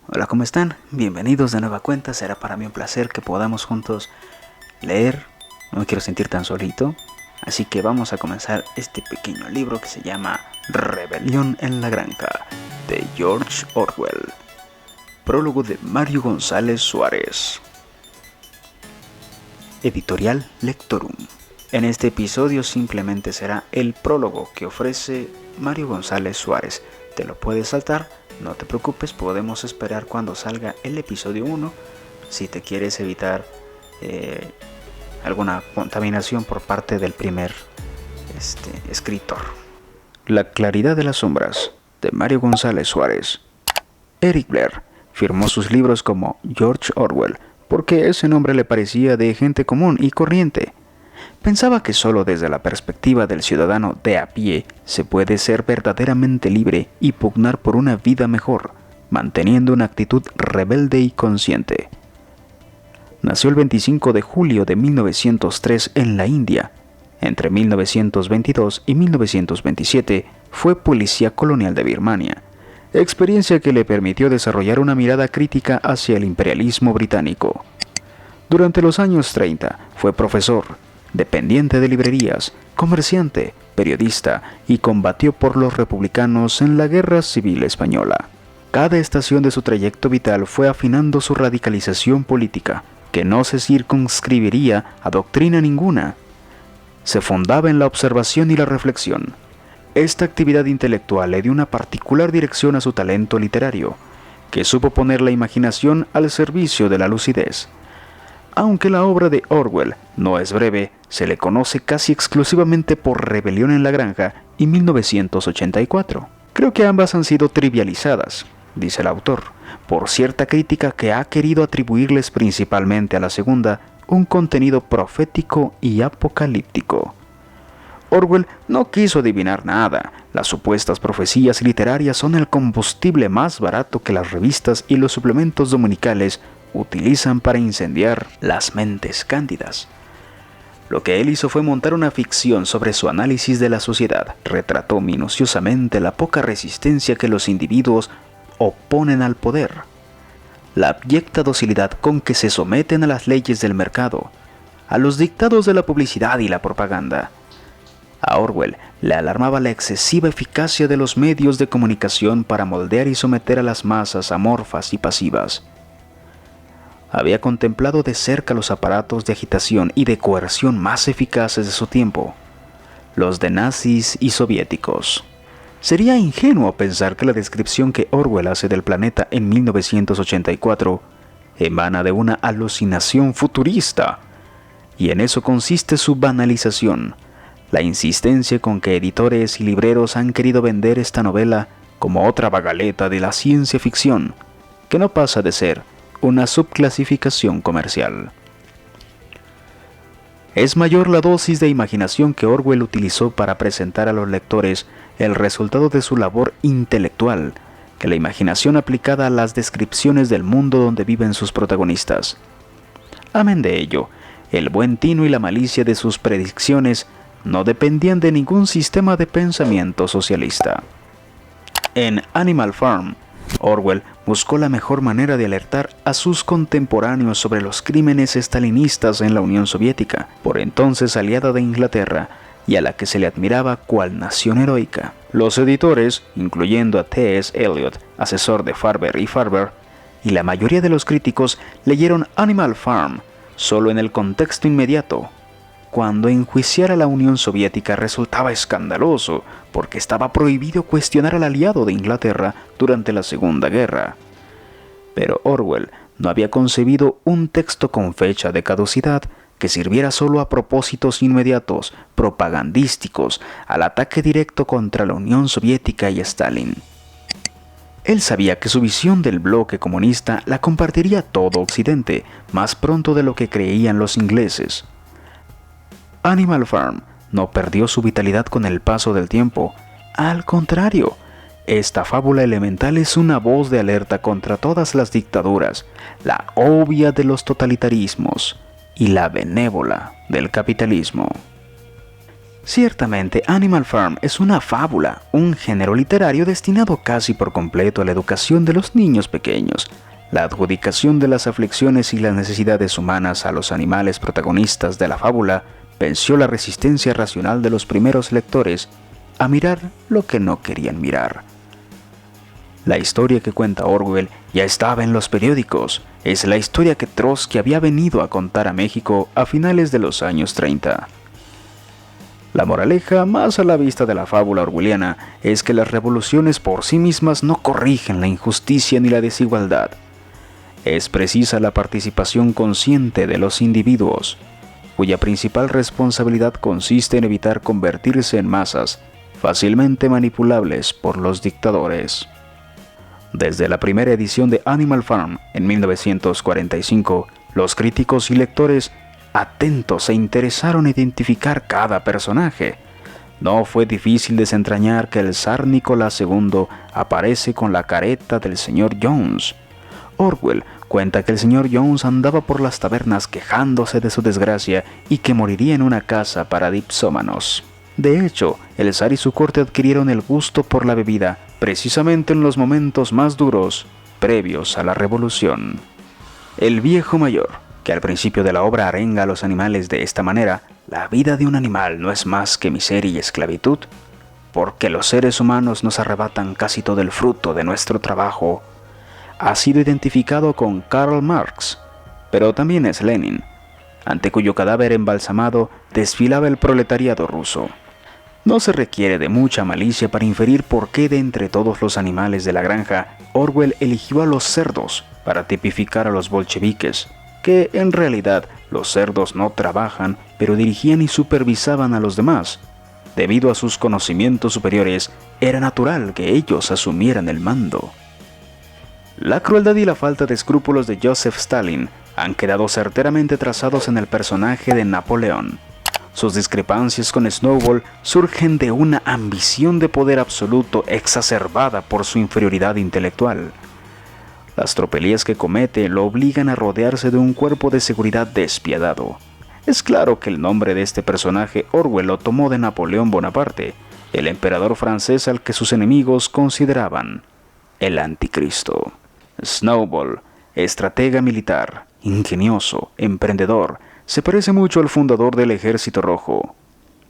Hola, ¿cómo están? Bienvenidos de nueva cuenta. Será para mí un placer que podamos juntos leer. No me quiero sentir tan solito. Así que vamos a comenzar este pequeño libro que se llama Rebelión en la Granja, de George Orwell. Prólogo de Mario González Suárez. Editorial Lectorum. En este episodio simplemente será el prólogo que ofrece Mario González Suárez. Te lo puedes saltar, no te preocupes, podemos esperar cuando salga el episodio 1 si te quieres evitar alguna contaminación por parte del primer escritor. La claridad de las sombras, de Mario González Suárez. Eric Blair firmó sus libros como George Orwell porque ese nombre le parecía de gente común y corriente. Pensaba que solo desde la perspectiva del ciudadano de a pie se puede ser verdaderamente libre y pugnar por una vida mejor, manteniendo una actitud rebelde y consciente. Nació el 25 de julio de 1903 en la India. Entre 1922 y 1927 fue policía colonial de Birmania, experiencia que le permitió desarrollar una mirada crítica hacia el imperialismo británico. Durante los años 30 fue profesor, dependiente de librerías, comerciante, periodista y combatió por los republicanos en la Guerra Civil Española. Cada estación de su trayecto vital fue afinando su radicalización política, que no se circunscribiría a doctrina ninguna. Se fundaba en la observación y la reflexión. Esta actividad intelectual le dio una particular dirección a su talento literario, que supo poner la imaginación al servicio de la lucidez. Aunque la obra de Orwell no es breve, se le conoce casi exclusivamente por Rebelión en la Granja y 1984. Creo que ambas han sido trivializadas, dice el autor, por cierta crítica que ha querido atribuirles principalmente a la segunda un contenido profético y apocalíptico. Orwell no quiso adivinar nada. Las supuestas profecías literarias son el combustible más barato que las revistas y los suplementos dominicales utilizan para incendiar las mentes cándidas. Lo que él hizo fue montar una ficción sobre su análisis de la sociedad. Retrató minuciosamente la poca resistencia que los individuos oponen al poder, la abyecta docilidad con que se someten a las leyes del mercado, a los dictados de la publicidad y la propaganda. A Orwell le alarmaba la excesiva eficacia de los medios de comunicación para moldear y someter a las masas amorfas y pasivas. Había contemplado de cerca los aparatos de agitación y de coerción más eficaces de su tiempo, los de nazis y soviéticos. Sería ingenuo pensar que la descripción que Orwell hace del planeta en 1984 emana de una alucinación futurista, y en eso consiste su banalización, la insistencia con que editores y libreros han querido vender esta novela como otra bagaleta de la ciencia ficción, que no pasa de ser una subclasificación comercial. Es mayor la dosis de imaginación que Orwell utilizó para presentar a los lectores el resultado de su labor intelectual que la imaginación aplicada a las descripciones del mundo donde viven sus protagonistas. Amén de ello, el buen tino y la malicia de sus predicciones no dependían de ningún sistema de pensamiento socialista. En Animal Farm, Orwell buscó la mejor manera de alertar a sus contemporáneos sobre los crímenes estalinistas en la Unión Soviética, por entonces aliada de Inglaterra, y a la que se le admiraba cual nación heroica. Los editores, incluyendo a T.S. Eliot, asesor de Farber y Farber, y la mayoría de los críticos leyeron Animal Farm solo en el contexto inmediato, cuando enjuiciar a la Unión Soviética resultaba escandaloso porque estaba prohibido cuestionar al aliado de Inglaterra durante la Segunda Guerra. Pero Orwell no había concebido un texto con fecha de caducidad que sirviera solo a propósitos inmediatos, propagandísticos, al ataque directo contra la Unión Soviética y Stalin. Él sabía que su visión del bloque comunista la compartiría todo Occidente, más pronto de lo que creían los ingleses. Animal Farm no perdió su vitalidad con el paso del tiempo. Al contrario, esta fábula elemental es una voz de alerta contra todas las dictaduras, la obvia de los totalitarismos y la benévola del capitalismo. Ciertamente, Animal Farm es una fábula, un género literario destinado casi por completo a la educación de los niños pequeños. La adjudicación de las aflicciones y las necesidades humanas a los animales protagonistas de la fábula venció la resistencia racional de los primeros lectores a mirar lo que no querían mirar. La historia que cuenta Orwell ya estaba en los periódicos. Es la historia que Trotsky había venido a contar a México a finales de los años 30. La moraleja más a la vista de la fábula orwelliana es que las revoluciones por sí mismas no corrigen la injusticia ni la desigualdad. Es precisa la participación consciente de los individuos, cuya principal responsabilidad consiste en evitar convertirse en masas fácilmente manipulables por los dictadores. Desde la primera edición de Animal Farm en 1945, los críticos y lectores atentos se interesaron en identificar cada personaje. No fue difícil desentrañar que el zar Nicolás II aparece con la careta del señor Jones. Orwell cuenta que el señor Jones andaba por las tabernas quejándose de su desgracia y que moriría en una casa para dipsómanos. De hecho, el zar y su corte adquirieron el gusto por la bebida precisamente en los momentos más duros previos a la revolución. El viejo mayor, que al principio de la obra arenga a los animales de esta manera: la vida de un animal no es más que miseria y esclavitud, porque los seres humanos nos arrebatan casi todo el fruto de nuestro trabajo, ha sido identificado con Karl Marx, pero también es Lenin, ante cuyo cadáver embalsamado desfilaba el proletariado ruso. No se requiere de mucha malicia para inferir por qué de entre todos los animales de la granja, Orwell eligió a los cerdos para tipificar a los bolcheviques, que en realidad los cerdos no trabajan, pero dirigían y supervisaban a los demás. Debido a sus conocimientos superiores, era natural que ellos asumieran el mando. La crueldad y la falta de escrúpulos de Joseph Stalin han quedado certeramente trazados en el personaje de Napoleón. Sus discrepancias con Snowball surgen de una ambición de poder absoluto exacerbada por su inferioridad intelectual. Las tropelías que comete lo obligan a rodearse de un cuerpo de seguridad despiadado. Es claro que el nombre de este personaje Orwell lo tomó de Napoleón Bonaparte, el emperador francés al que sus enemigos consideraban el anticristo. Snowball, estratega militar, ingenioso, emprendedor, se parece mucho al fundador del Ejército Rojo,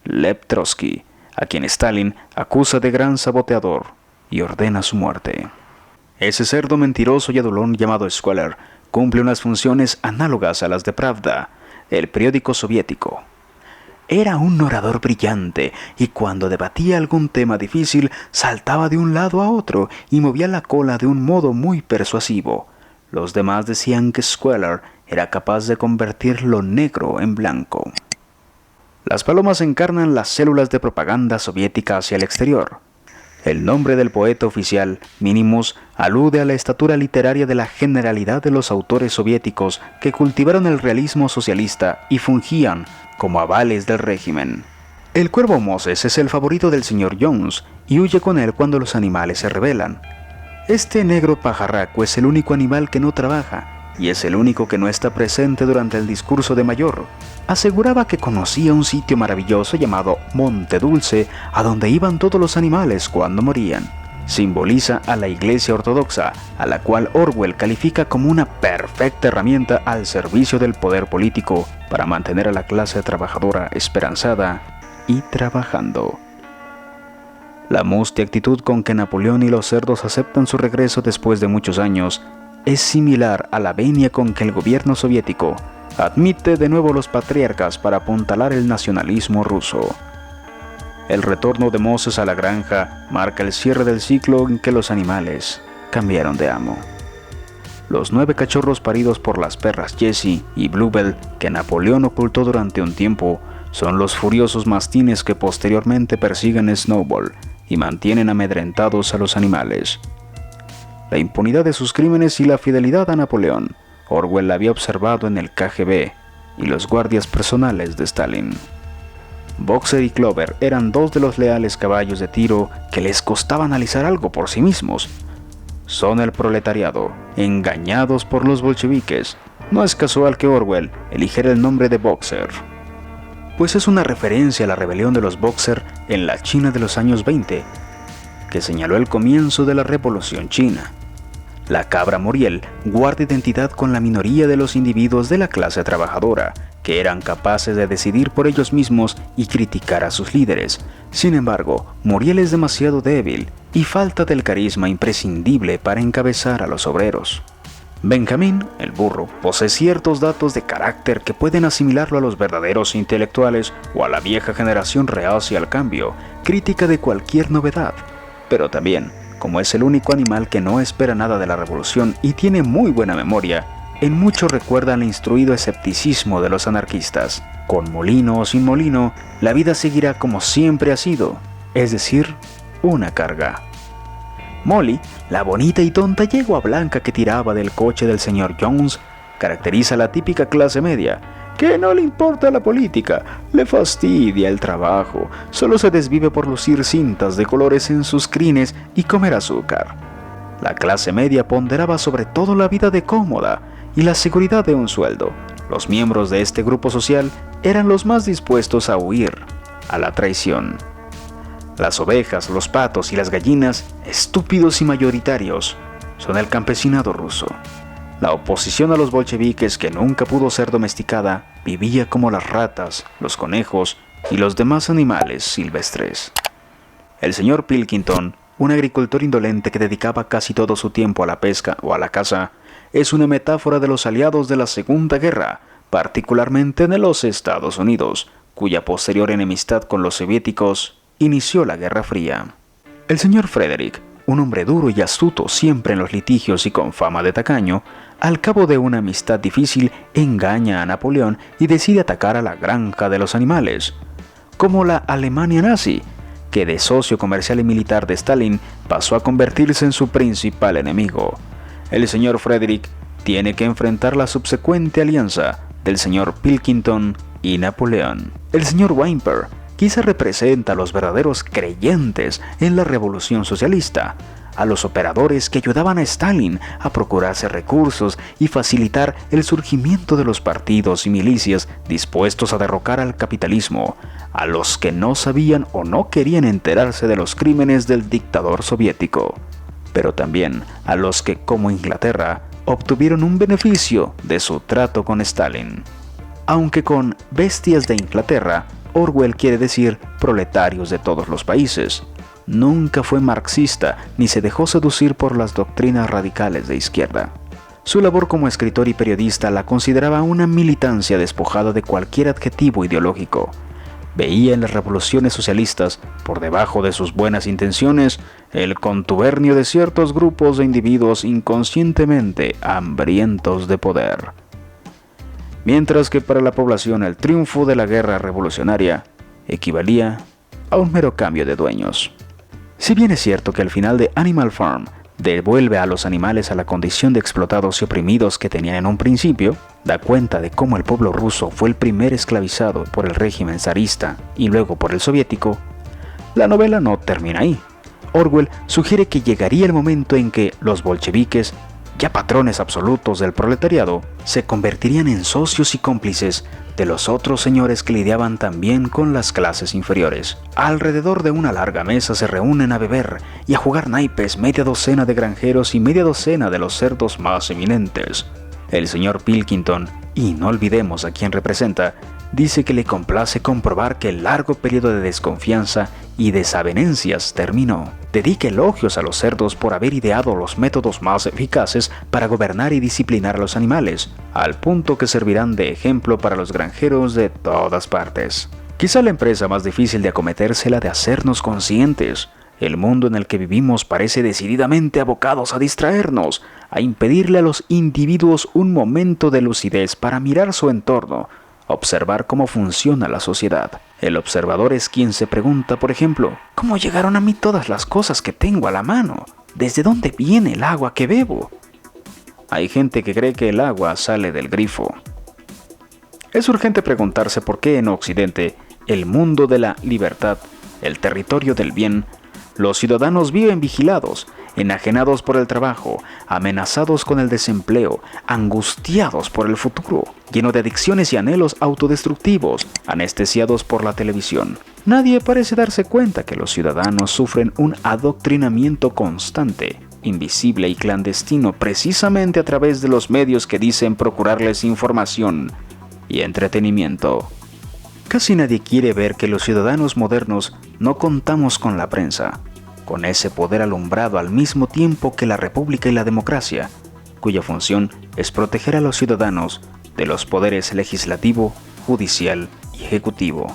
Lev Trotsky, a quien Stalin acusa de gran saboteador y ordena su muerte. Ese cerdo mentiroso y adulón llamado Squealer cumple unas funciones análogas a las de Pravda, el periódico soviético. Era un orador brillante y cuando debatía algún tema difícil saltaba de un lado a otro y movía la cola de un modo muy persuasivo. Los demás decían que Squealer era capaz de convertir lo negro en blanco. Las palomas encarnan las células de propaganda soviética hacia el exterior. El nombre del poeta oficial, Minimus, alude a la estatura literaria de la generalidad de los autores soviéticos que cultivaron el realismo socialista y fungían como avales del régimen. El cuervo Moses es el favorito del señor Jones y huye con él cuando los animales se rebelan. Este negro pajarraco es el único animal que no trabaja y es el único que no está presente durante el discurso de Mayor. Aseguraba que conocía un sitio maravilloso llamado Monte Dulce, a donde iban todos los animales cuando morían. Simboliza a la Iglesia Ortodoxa, a la cual Orwell califica como una perfecta herramienta al servicio del poder político para mantener a la clase trabajadora esperanzada y trabajando. La mustia actitud con que Napoleón y los cerdos aceptan su regreso después de muchos años es similar a la venia con que el gobierno soviético admite de nuevo los patriarcas para apuntalar el nacionalismo ruso. El retorno de Moses a la granja marca el cierre del ciclo en que los animales cambiaron de amo. Los 9 cachorros paridos por las perras Jessie y Bluebell que Napoleón ocultó durante un tiempo son los furiosos mastines que posteriormente persiguen a Snowball y mantienen amedrentados a los animales. La impunidad de sus crímenes y la fidelidad a Napoleón, Orwell la había observado en el KGB y los guardias personales de Stalin. Boxer y Clover eran 2 de los leales caballos de tiro que les costaba analizar algo por sí mismos. Son el proletariado, engañados por los bolcheviques. No es casual que Orwell eligiera el nombre de Boxer. pues es una referencia a la rebelión de los Boxer en la China de los años 20, que señaló el comienzo de la Revolución China. La cabra Muriel guarda identidad con la minoría de los individuos de la clase trabajadora, que eran capaces de decidir por ellos mismos y criticar a sus líderes. Sin embargo, Muriel es demasiado débil y falta del carisma imprescindible para encabezar a los obreros. Benjamín, el burro, posee ciertos datos de carácter que pueden asimilarlo a los verdaderos intelectuales o a la vieja generación reacia al cambio, crítica de cualquier novedad. Pero también, como es el único animal que no espera nada de la revolución y tiene muy buena memoria, en mucho recuerda al instruido escepticismo de los anarquistas. Con molino o sin molino, la vida seguirá como siempre ha sido, es decir, una carga. Molly, la bonita y tonta yegua blanca que tiraba del coche del señor Jones, caracteriza a la típica clase media, que no le importa la política, le fastidia el trabajo, solo se desvive por lucir cintas de colores en sus crines y comer azúcar. La clase media ponderaba sobre todo la vida de cómoda y la seguridad de un sueldo. Los miembros de este grupo social eran los más dispuestos a huir a la traición. Las ovejas, los patos y las gallinas, estúpidos y mayoritarios, son el campesinado ruso. La oposición a los bolcheviques, que nunca pudo ser domesticada, vivía como las ratas, los conejos y los demás animales silvestres. El señor Pilkington, un agricultor indolente que dedicaba casi todo su tiempo a la pesca o a la caza, es una metáfora de los aliados de la Segunda Guerra, particularmente de los Estados Unidos, cuya posterior enemistad con los soviéticos inició la Guerra Fría. El señor Frederick, un hombre duro y astuto siempre en los litigios y con fama de tacaño, al cabo de una amistad difícil engaña a Napoleón y decide atacar a la granja de los animales, como la Alemania nazi, que de socio comercial y militar de Stalin pasó a convertirse en su principal enemigo. El señor Frederick tiene que enfrentar la subsecuente alianza del señor Pilkington y Napoleón. El señor Whymper quizá representa a los verdaderos creyentes en la revolución socialista, a los operadores que ayudaban a Stalin a procurarse recursos y facilitar el surgimiento de los partidos y milicias dispuestos a derrocar al capitalismo, a los que no sabían o no querían enterarse de los crímenes del dictador soviético, pero también a los que, como Inglaterra, obtuvieron un beneficio de su trato con Stalin. Aunque con bestias de Inglaterra, Orwell quiere decir proletarios de todos los países. Nunca fue marxista ni se dejó seducir por las doctrinas radicales de izquierda. Su labor como escritor y periodista la consideraba una militancia despojada de cualquier adjetivo ideológico. Veía en las revoluciones socialistas, por debajo de sus buenas intenciones, el contubernio de ciertos grupos de individuos inconscientemente hambrientos de poder. Mientras que para la población el triunfo de la guerra revolucionaria equivalía a un mero cambio de dueños. Si bien es cierto que al final de Animal Farm devuelve a los animales a la condición de explotados y oprimidos que tenían en un principio, da cuenta de cómo el pueblo ruso fue el primer esclavizado por el régimen zarista y luego por el soviético, la novela no termina ahí. Orwell sugiere que llegaría el momento en que los bolcheviques, ya patrones absolutos del proletariado, se convertirían en socios y cómplices de los otros señores que lidiaban también con las clases inferiores. Alrededor de una larga mesa se reúnen a beber y a jugar naipes media docena de granjeros y media docena de los cerdos más eminentes. El señor Pilkington, y no olvidemos a quien representa, dice que le complace comprobar que el largo periodo de desconfianza y desavenencias terminó. Dedica elogios a los cerdos por haber ideado los métodos más eficaces para gobernar y disciplinar a los animales, al punto que servirán de ejemplo para los granjeros de todas partes. Quizá la empresa más difícil de acometer sea la de hacernos conscientes. El mundo en el que vivimos parece decididamente abocados a distraernos, a impedirle a los individuos un momento de lucidez para mirar su entorno, observar cómo funciona la sociedad. El observador es quien se pregunta, por ejemplo, ¿cómo llegaron a mí todas las cosas que tengo a la mano? ¿Desde dónde viene el agua que bebo? Hay gente que cree que el agua sale del grifo. Es urgente preguntarse por qué en Occidente, el mundo de la libertad, el territorio del bien, los ciudadanos viven vigilados, enajenados por el trabajo, amenazados con el desempleo, angustiados por el futuro, lleno de adicciones y anhelos autodestructivos, anestesiados por la televisión. Nadie parece darse cuenta que los ciudadanos sufren un adoctrinamiento constante, invisible y clandestino, precisamente a través de los medios que dicen procurarles información y entretenimiento. Casi nadie quiere ver que los ciudadanos modernos no contamos con la prensa, con ese poder alumbrado al mismo tiempo que la república y la democracia, cuya función es proteger a los ciudadanos de los poderes legislativo, judicial y ejecutivo.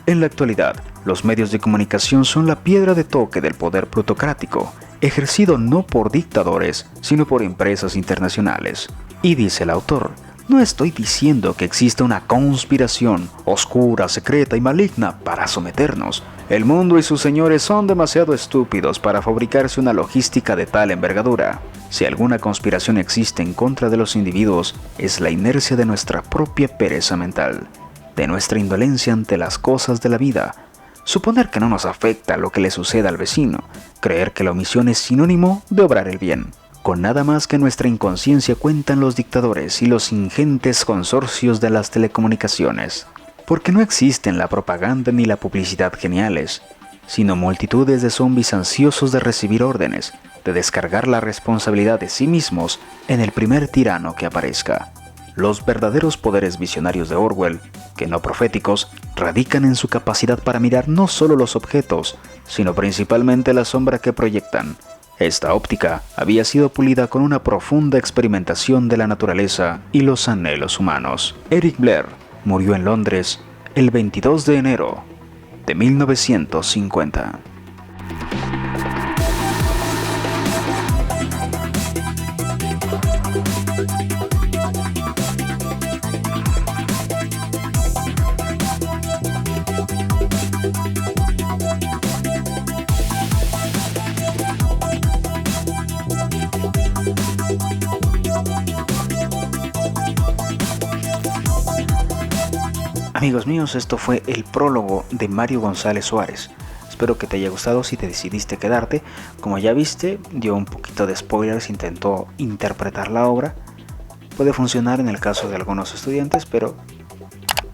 En la actualidad, los medios de comunicación son la piedra de toque del poder plutocrático, ejercido no por dictadores, sino por empresas internacionales. Y dice el autor, no estoy diciendo que exista una conspiración oscura, secreta y maligna para someternos. El mundo y sus señores son demasiado estúpidos para fabricarse una logística de tal envergadura. Si alguna conspiración existe en contra de los individuos, es la inercia de nuestra propia pereza mental, de nuestra indolencia ante las cosas de la vida, suponer que no nos afecta lo que le suceda al vecino, creer que la omisión es sinónimo de obrar el bien. Con nada más que nuestra inconsciencia cuentan los dictadores y los ingentes consorcios de las telecomunicaciones, porque no existen la propaganda ni la publicidad geniales, sino multitudes de zombis ansiosos de recibir órdenes, de descargar la responsabilidad de sí mismos en el primer tirano que aparezca. Los verdaderos poderes visionarios de Orwell, que no proféticos, radican en su capacidad para mirar no solo los objetos, sino principalmente la sombra que proyectan. Esta óptica había sido pulida con una profunda experimentación de la naturaleza y los anhelos humanos. Eric Blair murió en Londres el 22 de enero de 1950. Amigos míos, esto fue el prólogo de Mario González Suárez. Espero que te haya gustado si te decidiste quedarte. Como ya viste, dio un poquito de spoilers, intentó interpretar la obra. Puede funcionar en el caso de algunos estudiantes, pero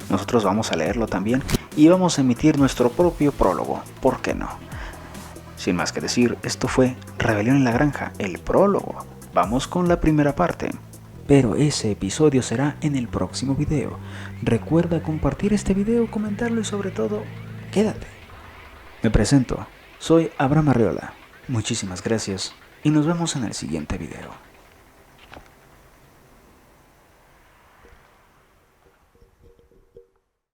nosotros vamos a leerlo también y vamos a emitir nuestro propio prólogo. ¿Por qué no? Sin más que decir, esto fue Rebelión en la Granja, el prólogo. Vamos con la primera parte. Pero ese episodio será en el próximo video. Recuerda compartir este video, comentarlo y sobre todo, quédate. Me presento, soy Abraham Arreola. Muchísimas gracias y nos vemos en el siguiente video.